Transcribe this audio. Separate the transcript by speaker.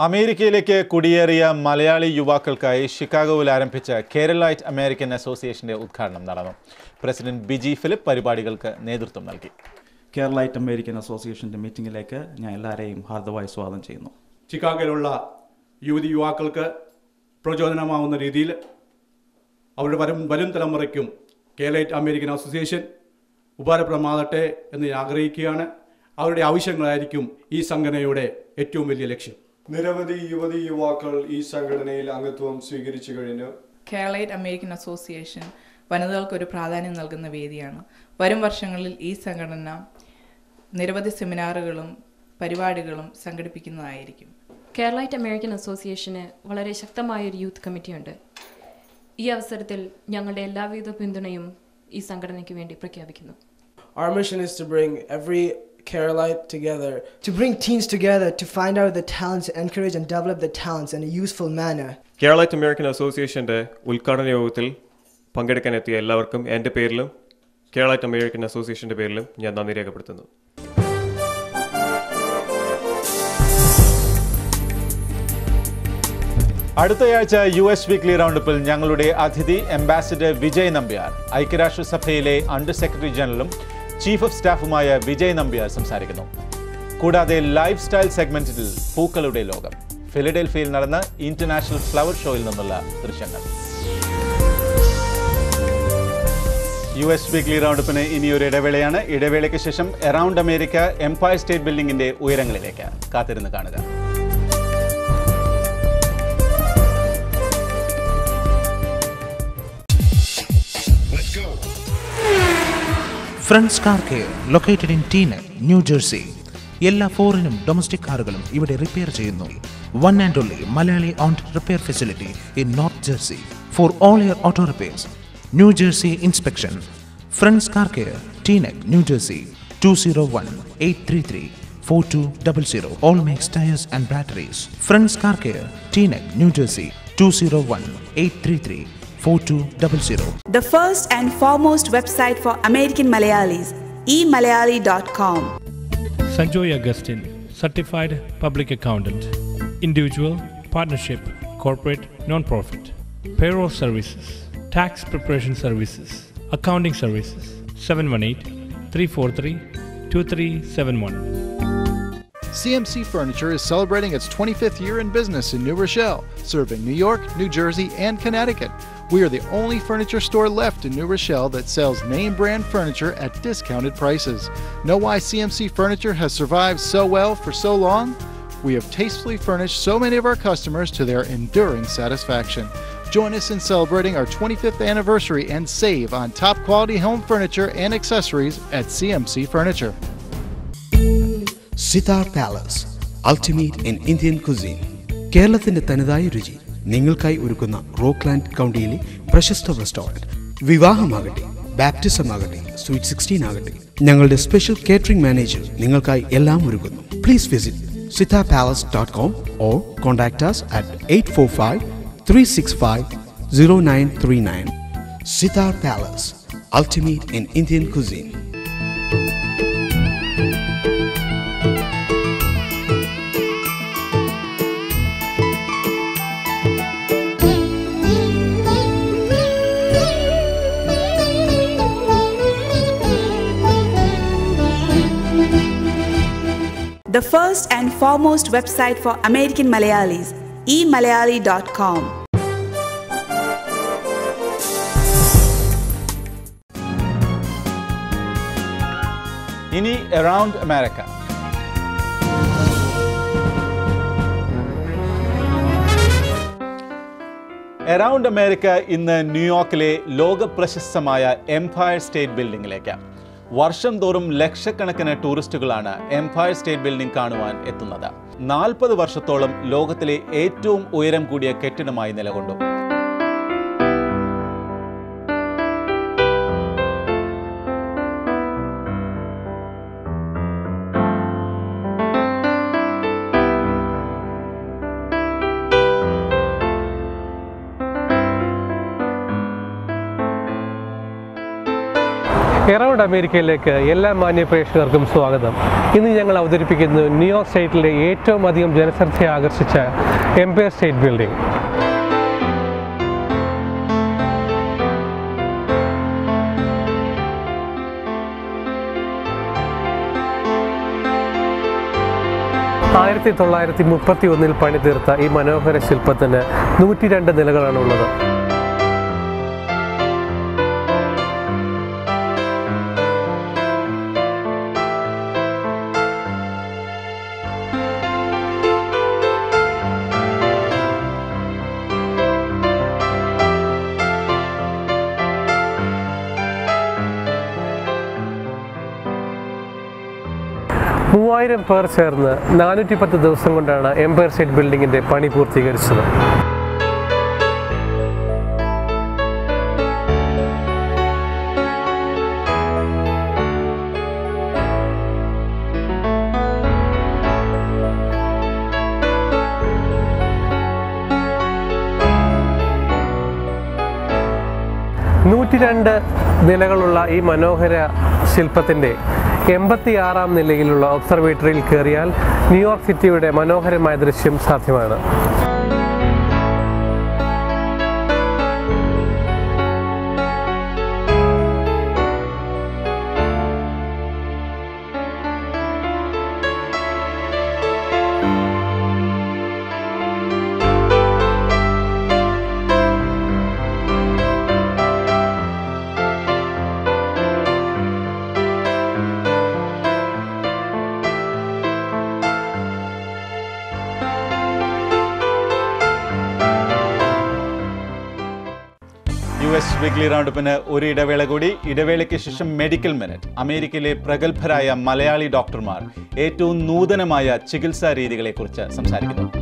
Speaker 1: അമേരിക്കയിലേക്ക് കുടിയേറിയ മലയാളി യുവാക്കൾക്കായി ഷിക്കാഗോയിൽ ആരംഭിച്ച കേരളൈറ്റ് അമേരിക്കൻ അസോസിയേഷന്റെ ഉദ്ഘാടനം നടന്നു. പ്രസിഡന്റ് ബിജി ഫിലിപ്പ് പരിപാടികൾക്ക് നേതൃത്വം നൽകി.
Speaker 2: കേരളൈറ്റ് അമേരിക്കൻ അസോസിയേഷന്റെ മീറ്റിംഗിലേക്ക് ഞാൻ എല്ലാവരെയും ഹാർദവമായി സ്വാഗതം ചെയ്യുന്നു.
Speaker 3: ചിക്കാഗോയിലുള്ള യുവാക്കൾക്ക് പ്രചോദനമാവുന്ന രീതിയിൽ അവരുടെ വരും തലമുറയ്ക്കും കേരളൈറ്റ് അമേരിക്കൻ അസോസിയേഷൻ ഉപകാരപ്രദമാകട്ടെ എന്ന് ഞാൻ ആഗ്രഹിക്കുകയാണ്. അവരുടെ ആവശ്യങ്ങളായിരിക്കും ഈ സംഘടനയുടെ ഏറ്റവും വലിയ ലക്ഷ്യം.
Speaker 4: നിരവധി യുവാക്കൾ ഈ സംഘടനയിൽ അംഗത്വം സ്വീകരിച്ചു കഴിഞ്ഞു.
Speaker 5: കേരളൈറ്റ് അമേരിക്കൻ അസോസിയേഷൻ വനിതകൾക്കൊരു പ്രാധാന്യം നൽകുന്ന വേദിയാണ്. വരും വർഷങ്ങളിൽ ഈ സംഘടന നിരവധി സെമിനാറുകളും പരിപാടികളും സംഘടിപ്പിക്കുന്നതായിരിക്കും.
Speaker 6: കേരളൈറ്റ് അമേരിക്കൻ അസോസിയേഷന് വളരെ ശക്തമായൊരു യൂത്ത് കമ്മിറ്റിയുണ്ട്. ഈ അവസരത്തിൽ ഞങ്ങളുടെ എല്ലാവിധ പിന്തുണയും ഈ സംഘടനയ്ക്ക് വേണ്ടി പ്രഖ്യാപിക്കുന്നു.
Speaker 7: Our mission is to bring every Keralite together.
Speaker 8: To bring teens together to find out the talents, encourage and develop the talents in a useful manner.
Speaker 9: Keralite American അസോസിയേഷന്റെ ഉദ്ഘാടന യോഗത്തിൽ പങ്കെടുക്കാനെത്തിയ എല്ലാവർക്കും എൻ്റെ പേരിലും കേരളൈറ്റ് അമേരിക്കൻ അസോസിയേഷന്റെ പേരിലും ഞാൻ നന്ദി രേഖപ്പെടുത്തുന്നു.
Speaker 1: അടുത്തയാഴ്ച US വീക്ക്ലി റൗണ്ടപ്പിൽ ഞങ്ങളുടെ അതിഥി അംബാസിഡർ വിജയ് നമ്പ്യാർ, ഐക്യരാഷ്ട്രസഭയിലെ അണ്ടർ സെക്രട്ടറി ജനറലും ചീഫ് ഓഫ് സ്റ്റാഫുമായ വിജയ് നമ്പ്യാർ സംസാരിക്കുന്നു. കൂടാതെ ലൈഫ് സ്റ്റൈൽ സെഗ്മെന്റിൽ പൂക്കളുടെ ലോകം, ഫിലഡൽഫിയയിൽ നടന്ന ഇന്റർനാഷണൽ ഫ്ലവർ ഷോയിൽ നിന്നുള്ള ദൃശ്യങ്ങൾ. US വീക്ക്ലി റൗണ്ടപ്പിന് ഇനിയൊരു ഇടവേളയാണ്. ഇടവേളയ്ക്ക് ശേഷം എറൗണ്ട് അമേരിക്ക എംപയർ സ്റ്റേറ്റ് ബിൽഡിംഗിന്റെ ഉയരങ്ങളിലേക്ക് കാത്തിരുന്ന് കാണുക.
Speaker 10: Friends Car Care, located in Teaneck, New Jersey. എല്ലാ ഫോറിനും ഡൊമസ്റ്റിക് കാറുകളും ഇവിടെ റിപ്പയർ ചെയ്യുന്നു. One and only Malayali owned repair facility in North Jersey for all your auto repairs. New Jersey inspection. Friends Car Care, Teaneck, New Jersey, 201-833-4200. All makes tires and batteries. Friends Car Care, Teaneck, New Jersey, 201-833-4200.
Speaker 11: The first and foremost website for American Malayalis, emalayali.com.
Speaker 12: Sanjoy Augustine, Certified Public Accountant. Individual, Partnership, Corporate, Non-Profit. Payroll Services, Tax Preparation Services, Accounting Services. 718-343-2371.
Speaker 13: CMC Furniture is celebrating its 25th year in business in New Rochelle, serving New York, New Jersey, and Connecticut. We are the only furniture store left in New Rochelle that sells name brand furniture at discounted prices. Know why CMC Furniture has survived so well for so long? We have tastefully furnished so many of our customers to their enduring satisfaction. Join us in celebrating our 25th anniversary and save on top quality home furniture and accessories at CMC Furniture.
Speaker 14: Sitar Palace, ultimate in Indian cuisine. കേരളത്തിന്റെ തനതായ രുചി നിങ്ങൾക്കായി ഒരുക്കുന്ന Rockland കൗണ്ടിയിലെ പ്രശസ്ത restaurant. വിവാഹമാകട്ടെ, baptism ആകട്ടെ, sweet 16 ആകട്ടെ, ഞങ്ങളുടെ special catering manager നിങ്ങൾക്കായി എല്ലാം ഒരുക്കുന്നു. Please visit sitarpalace.com or contact us at 845-365-0939. Sitar Palace, ultimate in Indian cuisine.
Speaker 11: The first and foremost website for American Malayalis, emalayali.com.
Speaker 1: ഇനി അറൗണ്ട് അമേരിക്ക. അറൗണ്ട് അമേരിക്ക ഇന്ന് ന്യൂയോർക്കിലെ ലോകപ്രശസ്തമായ Empire state ബിൽഡിംഗിലേക്ക്. വർഷം തോറും ലക്ഷക്കണക്കിന് ടൂറിസ്റ്റുകളാണ് Empire state building കാണുവാൻ എത്തുന്നത്. 40 വർഷത്തോളം ലോകത്തിലെ ഏറ്റവും ഉയരം കൂടിയ കെട്ടിടമായി നിലകൊണ്ടു.
Speaker 15: എറൗണ്ട് അമേരിക്കയിലേക്ക് എല്ലാ മാന്യ പ്രേക്ഷകർക്കും സ്വാഗതം. ഇന്ന് ഞങ്ങൾ അവതരിപ്പിക്കുന്നത് ന്യൂയോർക്ക് സ്റ്റേറ്റിലെ ഏറ്റവും അധികം ജനശ്രദ്ധയെ ആകർഷിച്ച എംപയർ സ്റ്റേറ്റ് ബിൽഡിംഗ്. ൽ പണിതീർത്ത ഈ മനോഹര ശില്പത്തിന് 102 നിലകളാണുള്ളത്. പേർ ചേർന്ന് 410 ദിവസം കൊണ്ടാണ് എംപയർ സ്റ്റേറ്റ് ബിൽഡിങ്ങിൻ്റെ പണി പൂർത്തീകരിച്ചത്. നിലകളുള്ള ഈ മനോഹര ശില്പത്തിൻ്റെ 86-ാം നിലയിലുള്ള ഒബ്സർവേറ്ററിയിൽ കയറിയാൽ ന്യൂയോർക്ക് സിറ്റിയുടെ മനോഹരമായ ദൃശ്യം സാധ്യമാണ്.
Speaker 1: US വീക്ക്ലി റൗണ്ടപ്പിന് ഒരു ഇടവേള കൂടി. ഇടവേളയ്ക്ക് ശേഷം മെഡിക്കൽ മിനിറ്റ്. അമേരിക്കയിലെ പ്രഗത്ഭരായ മലയാളി ഡോക്ടർമാർ ഏറ്റവും നൂതനമായ ചികിത്സാ രീതികളെക്കുറിച്ച് സംസാരിക്കുന്നു.